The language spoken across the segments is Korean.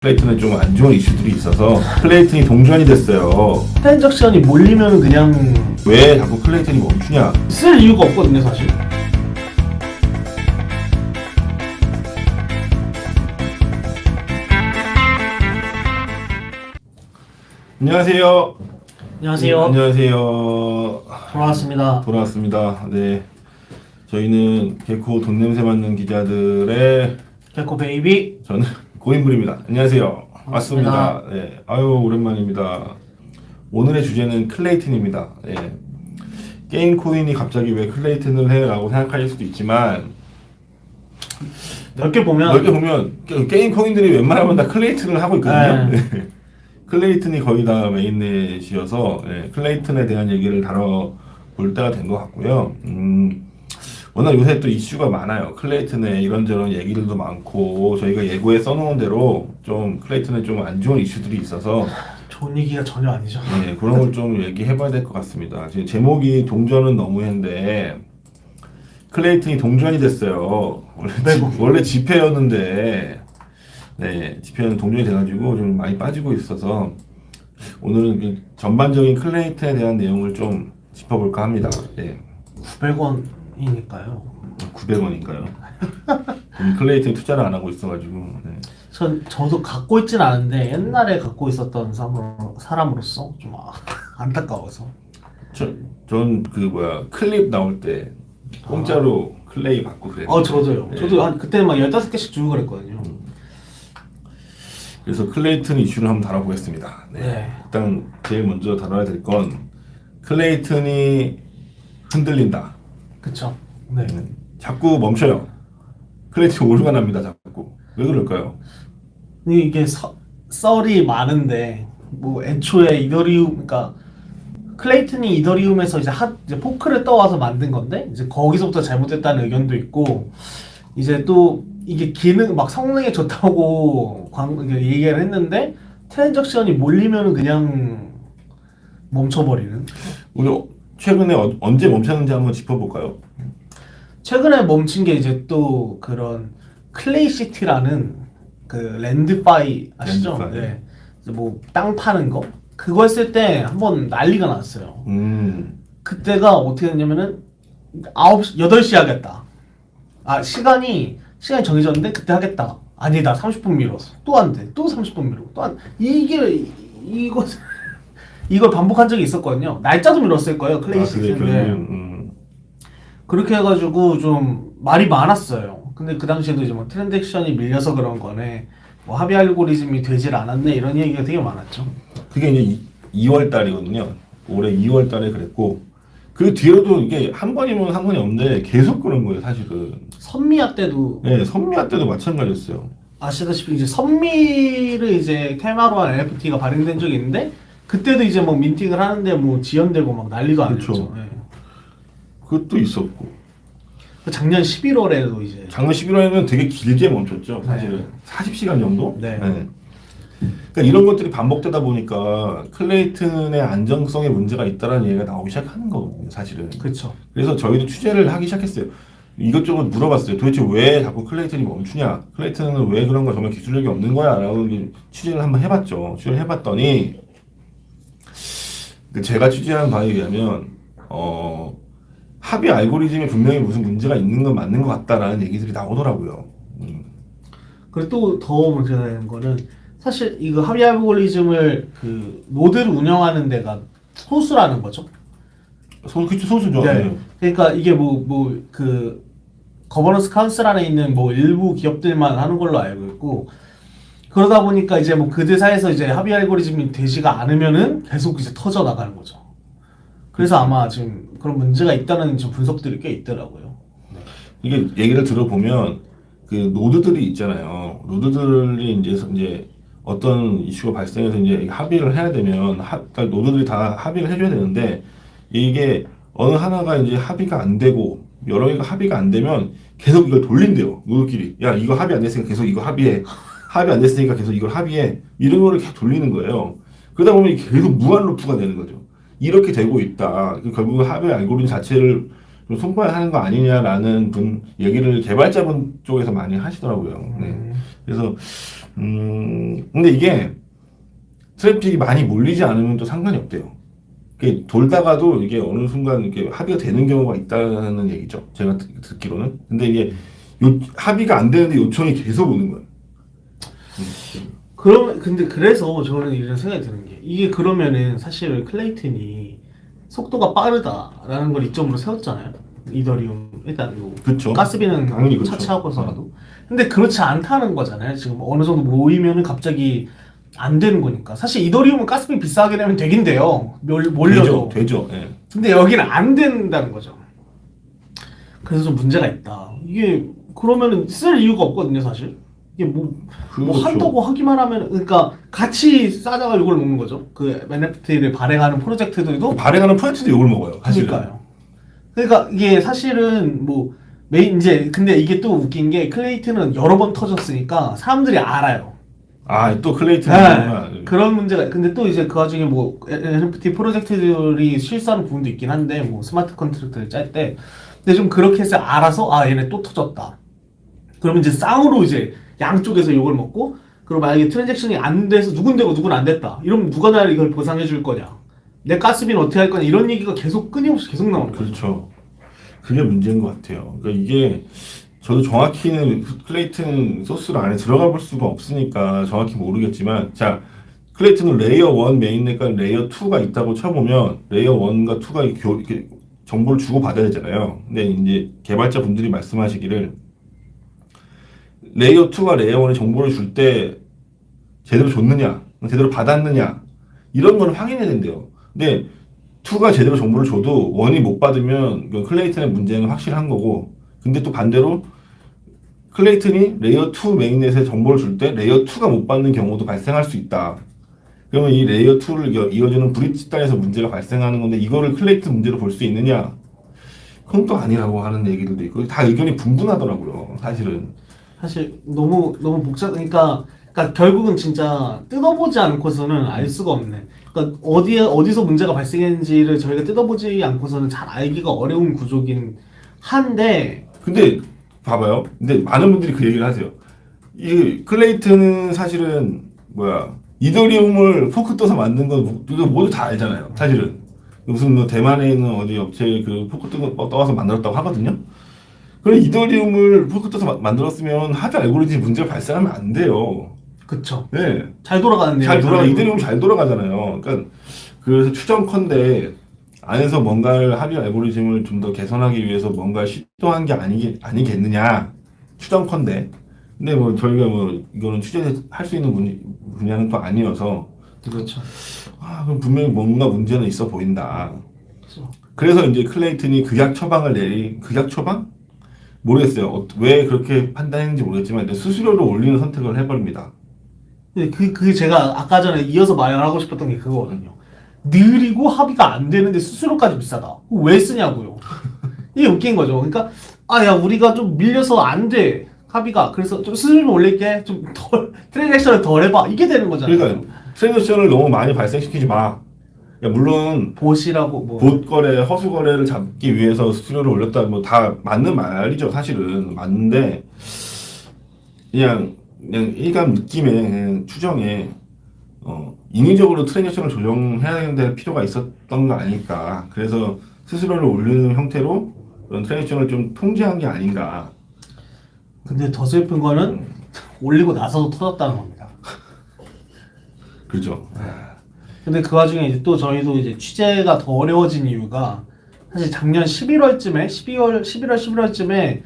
클레이튼은 좀 안 좋은 이슈들이 있어서 클레이튼이 동전이 됐어요. 트랜잭션이 몰리면 그냥 왜 자꾸 클레이튼이 멈추냐? 쓸 이유가 없거든요, 사실. 안녕하세요. 안녕하세요. 안녕하세요. 돌아왔습니다. 돌아왔습니다. 네, 저희는 개코 돈 냄새 맡는 기자들의 개코 베이비. 저는 고인물입니다. 안녕하세요. 반갑습니다. 맞습니다. 네, 아유 오랜만입니다. 오늘의 주제는 클레이튼입니다. 네. 게임 코인이 갑자기 왜 클레이튼을 해라고 생각하실 수도 있지만 넓게 보면 넓게 보면 게임 코인들이 웬만하면 다 클레이튼을 하고 있거든요. 네. 클레이튼이 거의 다 메인넷이어서 클레이튼에 대한 얘기를 다뤄볼 때가 된 것 같고요. 워낙 요새 또 이슈가 많아요. 클레이튼에 이런저런 얘기들도 많고 저희가 예고에 써놓은 대로 좀 클레이튼에 좀 안 좋은 이슈들이 있어서 좋은 얘기가 전혀 아니죠. 네, 그런 걸 좀 얘기해봐야 될 것 같습니다. 지금 제목이 동전은 너무했는데 클레이튼이 동전이 됐어요. 원래 지폐였는데 네, 지폐는 동전이 돼가지고 좀 많이 빠지고 있어서 오늘은 전반적인 클레이튼에 대한 내용을 좀 짚어볼까 합니다. 네. 900원이니까요. 900원인가요? 클레이튼에 투자를 안 하고 있어가지고 네. 저도 갖고 있진 않은데 옛날에 갖고 있었던 사람으로서 좀 안타까워서. 전 클립 나올 때 공짜로 클레이 받고 그랬어요. 저도요. 네. 저도 그때는 막 15개씩 주고 그랬거든요. 그래서 클레이튼 이슈를 한번 다뤄보겠습니다. 네. 네. 일단 제일 먼저 다뤄야 될 건 클레이튼이 흔들린다. 그쵸. 네. 자꾸 멈춰요. 클레이튼 오류가 납니다. 자꾸. 왜 그럴까요? 이게 썰이 많은데 뭐 애초에 그러니까 클레이튼이 이더리움에서 이제 포크를 떠와서 만든 건데 이제 거기서부터 잘못됐다는 의견도 있고 이제 또 이게 막 성능에 좋다고 얘기를 했는데 트랜잭션이 몰리면 그냥 멈춰버리는. 우리 최근에 언제 멈췄는지 한번 짚어볼까요? 최근에 멈춘 게 이제 또 그런 클레이시티라는 그 랜드파이 아시죠? 랜드파이. 네. 이제 뭐 땅 파는 거 그거 했을 때 한번 난리가 났어요. 그때가 어떻게 됐냐면은 8시 하겠다. 시간이 정해졌는데 그때 하겠다. 아니다. 30분 미뤘어. 또 안 돼. 또 30분 미루고 또 안 이걸 반복한 적이 있었거든요. 날짜도 미뤘을 거예요. 클레이시티인데. 그렇게 해가지고 좀 말이 많았어요. 근데 그 당시에도 이제 뭐 트랜잭션이 밀려서 그런 거네, 뭐 합의 알고리즘이 되질 않았네 이런 얘기가 되게 많았죠. 그게 이제 2월 달이거든요. 올해 2월 달에 그랬고 그 뒤로도 이게 한 번이면 한 번이 없는데 계속 그런 거예요, 사실은. 선미야 때도 네, 선미아 때도 마찬가지였어요. 아시다시피 이제 선미를 이제 테마로 한 NFT가 발행된 적이 있는데 그때도 이제 뭐 민팅을 하는데 뭐 지연되고 막 난리가 그쵸. 아니었죠. 네. 그것도 있었고 작년 11월에도 이제 작년 11월에는 되게 길게 멈췄죠, 사실은. 40시간 정도? 네. 그러니까 이런 것들이 반복되다 보니까 클레이튼의 안정성에 문제가 있다는 얘기가 나오기 시작하는 거거든요, 사실은. 그렇죠. 그래서 저희도 취재를 하기 시작했어요. 이것저것 물어봤어요. 도대체 왜 자꾸 클레이튼이 멈추냐? 클레이튼은 왜 그런 거야? 정말 기술력이 없는 거야? 라고 취재를 한번 해봤죠. 취재를 해봤더니 제가 취재한 바에 의하면 합의 알고리즘에 분명히 무슨 문제가 있는 건 맞는 것 같다라는 얘기들이 나오더라고요. 그리고 또 더 문제가 되는 거는 사실 이거 합의 알고리즘을 그 노드를 운영하는 데가 소수라는 거죠. 소수죠. 네. 그러니까 이게 그 거버넌스 카운슬 안에 있는 뭐 일부 기업들만 하는 걸로 알고 있고, 그러다 보니까 이제 뭐 그들 사이에서 이제 합의 알고리즘이 되지가 않으면은 계속 이제 터져 나가는 거죠. 그래서 아마 지금 그런 문제가 있다는 좀 분석들이 꽤 있더라고요. 이게 얘기를 들어보면 그 노드들이 있잖아요. 노드들이 이제 어떤 이슈가 발생해서 이제 합의를 해야 되면 그러니까 노드들이 다 합의를 해줘야 되는데 이게 어느 하나가 이제 합의가 안 되고 여러 개가 합의가 안 되면 계속 이걸 돌린대요. 노드끼리. 야, 이거 합의 안 됐으니까 계속 이거 합의해. 합의 안 됐으니까 계속 이걸 합의해. 이런 거를 계속 돌리는 거예요. 그러다 보면 계속 무한 루프가 되는 거죠. 이렇게 되고 있다. 결국 합의 알고리즘 자체를 좀 손봐야 하는 거 아니냐라는 얘기를 개발자분 쪽에서 많이 하시더라고요. 네. 그래서 근데 이게 트래픽이 많이 몰리지 않으면 또 상관이 없대요. 이게 돌다가도 이게 어느 순간 이렇게 합의가 되는 경우가 있다는 얘기죠. 제가 듣기로는. 근데 이게 합의가 안 되는데 요청이 계속 오는 거예요. 근데 그래서 저는 이런 생각이 드는 게 이게 그러면은 사실 클레이튼이 속도가 빠르다라는 걸 이점으로 세웠잖아요. 이더리움 일단 요 그쵸. 가스비는 당연히 그렇죠. 차치하고서라도. 근데 그렇지 않다는 거잖아요. 지금 어느 정도 모이면은 갑자기 안 되는 거니까. 사실 이더리움은 가스비 비싸게 되면 되긴 돼요. 몰려도. 되죠. 예. 근데 여기는 안 된다는 거죠. 그래서 좀 문제가 있다. 이게 그러면은 쓸 이유가 없거든요, 사실. 이게 뭐 그렇죠. 한다고 하기만 하면 그러니까 같이 싸다가 이걸 먹는 거죠. 그 NFT를 발행하는 프로젝트들도 발행하는 프로젝트도 욕을 먹어요. 사실은. 그러니까요. 그러니까 이게 사실은 뭐 메인 이제 근데 이게 또 웃긴 게 클레이트는 여러 번 터졌으니까 사람들이 알아요. 아, 또 클레이튼. 네, 그런 문제가 근데 또 이제 그 와중에 뭐 NFT 프로젝트들이 실수하는 부분도 있긴 한데 뭐 스마트 컨트랙트를 짤 때 근데 좀 그렇게 해서 알아서 아 얘네 또 터졌다. 그러면 이제 쌍으로 이제 양쪽에서 욕을 먹고 그리고 만약에 트랜잭션이 안 돼서 누군 되고 누군 안 됐다. 이러면 누가 나를 이걸 보상해 줄 거냐. 내 가스비는 어떻게 할 거냐. 이런 얘기가 계속 끊임없이 계속 나오는 거예요. 그렇죠. 그게 문제인 것 같아요. 그러니까 이게 저도 정확히는 클레이튼 소스를 안에 들어가 볼 수가 없으니까 정확히 모르겠지만 자 클레이튼은 레이어 1 메인넷과 레이어 2가 있다고 쳐보면 레이어 1과 2가 이렇게 정보를 주고 받아야 되잖아요. 근데 이제 개발자 분들이 말씀하시기를 레이어 2가 레이어 1에 정보를 줄 때 제대로 줬느냐, 제대로 받았느냐 이런 걸 확인해야 된대요. 근데 2가 제대로 정보를 줘도 1이 못 받으면 그 클레이튼의 문제는 확실한 거고 근데 또 반대로 클레이튼이 레이어 2 메인넷에 정보를 줄 때 레이어 2가 못 받는 경우도 발생할 수 있다. 그러면 이 레이어 2를 이어주는 브릿지 단에서 문제가 발생하는 건데 이거를 클레이튼 문제로 볼 수 있느냐? 그건 또 아니라고 하는 얘기들도 있고 다 의견이 분분하더라고요. 사실은. 사실 너무 그러니까 결국은 진짜 뜯어보지 않고서는 알 수가 없네. 그러니까 어디서 문제가 발생했는지를 저희가 뜯어보지 않고서는 잘 알기가 어려운 구조긴 한데 근데 봐봐요. 근데 많은 분들이 그 얘기를 하세요. 이 클레이튼은 사실은 뭐야 이더리움을 포크 떠서 만든 건 이거 모두 다 알잖아요. 사실은 무슨 뭐 대만에 있는 어디 업체 그 포크 떠서 만들었다고 하거든요. 그럼 이더리움을 포크 떠서 만들었으면 하드 알고리즘 문제가 발생하면 안 돼요. 그쵸. 네. 잘 돌아가는데요. 잘 돌아가 이더리움 잘 돌아가잖아요. 그러니까 그래서 추정컨대 안에서 뭔가를 합의 알고리즘을 좀 더 개선하기 위해서 뭔가 시도한 게 아니겠느냐 추정컨대. 근데 뭐 저희가 뭐 이거는 취재할 수 있는 분야는 또 아니어서 그렇죠. 그럼 분명히 뭔가 문제는 있어 보인다. 그렇죠. 그래서 이제 클레이튼이 극약 처방을 극약 처방? 모르겠어요. 왜 그렇게 판단했는지 모르겠지만 일단 수수료를 올리는 선택을 해버립니다. 근데 그게 제가 아까 전에 이어서 말하고 싶었던 게 그거거든요. 느리고 합의가 안 되는데 수수료까지 비싸다. 왜 쓰냐고요. 이게 웃긴 거죠. 그러니까 야 우리가 좀 밀려서 안 돼. 합의가. 그래서 좀 수수료 좀 올릴게. 좀 덜 트랜잭션을 덜 해봐. 이게 되는 거잖아요. 그러니까 트랜잭션을 너무 많이 발생시키지 마. 그러니까 물론 보시라고 뭐 보거래, 허수거래를 잡기 위해서 수수료를 올렸다 뭐 다 맞는 말이죠. 사실은 맞는데 그냥 일감 느낌에 그냥 추정에 인위적으로 트랜잭션을 조정해야 될 필요가 있었던 거 아닐까. 그래서 수수료를 올리는 형태로 그런 트랜잭션을 좀 통제한 게 아닌가. 근데 더 슬픈 거는 올리고 나서도 터졌다는 겁니다. 그렇죠. 근데 그 와중에 이제 또 저희도 이제 취재가 더 어려워진 이유가 사실 작년 11월쯤에 11월쯤에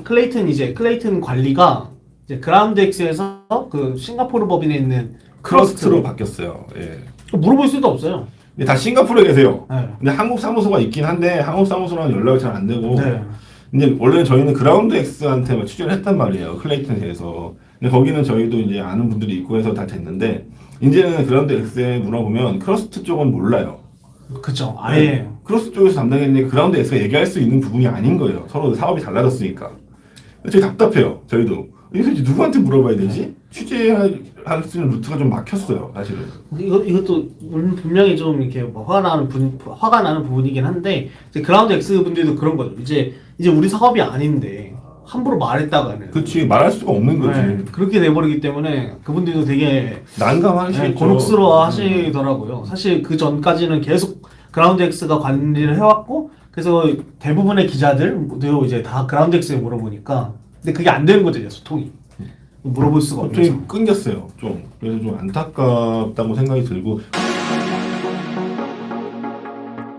클레이튼 관리가 이제 그라운드엑스에서 그 싱가포르 법인에 있는 크러스트로 바뀌었어요. 예. 물어볼 수도 없어요. 근데 다 싱가포르에 계세요. 네. 근데 한국 사무소가 있긴 한데 한국 사무소랑 연락이 잘 안 되고. 네. 근데 원래 저희는 그라운드엑스한테 취재를 했단 말이에요. 클레이튼에 대해서. 근데 거기는 저희도 이제 아는 분들이 있고 해서 다 됐는데 이제는 그라운드엑스에 물어보면 크러스트 쪽은 몰라요. 그쵸. 아예. 크로스 쪽에서 담당했는데 그라운드엑스가 얘기할 수 있는 부분이 아닌 거예요. 서로 사업이 달라졌으니까. 되게 답답해요. 저희도. 이거 누구한테 물어봐야 되지? 취재할 수 있는 루트가 좀 막혔어요. 사실은. 이것도 분명히 좀 이렇게 뭐 화가 나는 부분이긴 한데 이제 그라운드 X 분들도 그런 거죠. 이제 우리 사업이 아닌데 함부로 말했다가는 그치, 말할 수가 없는 거지. 네, 그렇게 돼버리기 때문에 그분들도 되게 난감하시겠죠. 곤혹스러워 하시더라고요. 사실 그 전까지는 계속 그라운드 X가 관리를 해왔고, 그래서 대부분의 기자들도 이제 다 그라운드 X에 물어보니까, 근데 그게 안 되는 거죠, 이제 소통이. 물어볼 수가 없어서. 소통이 끊겼어요, 좀. 그래서 좀 안타깝다고 생각이 들고.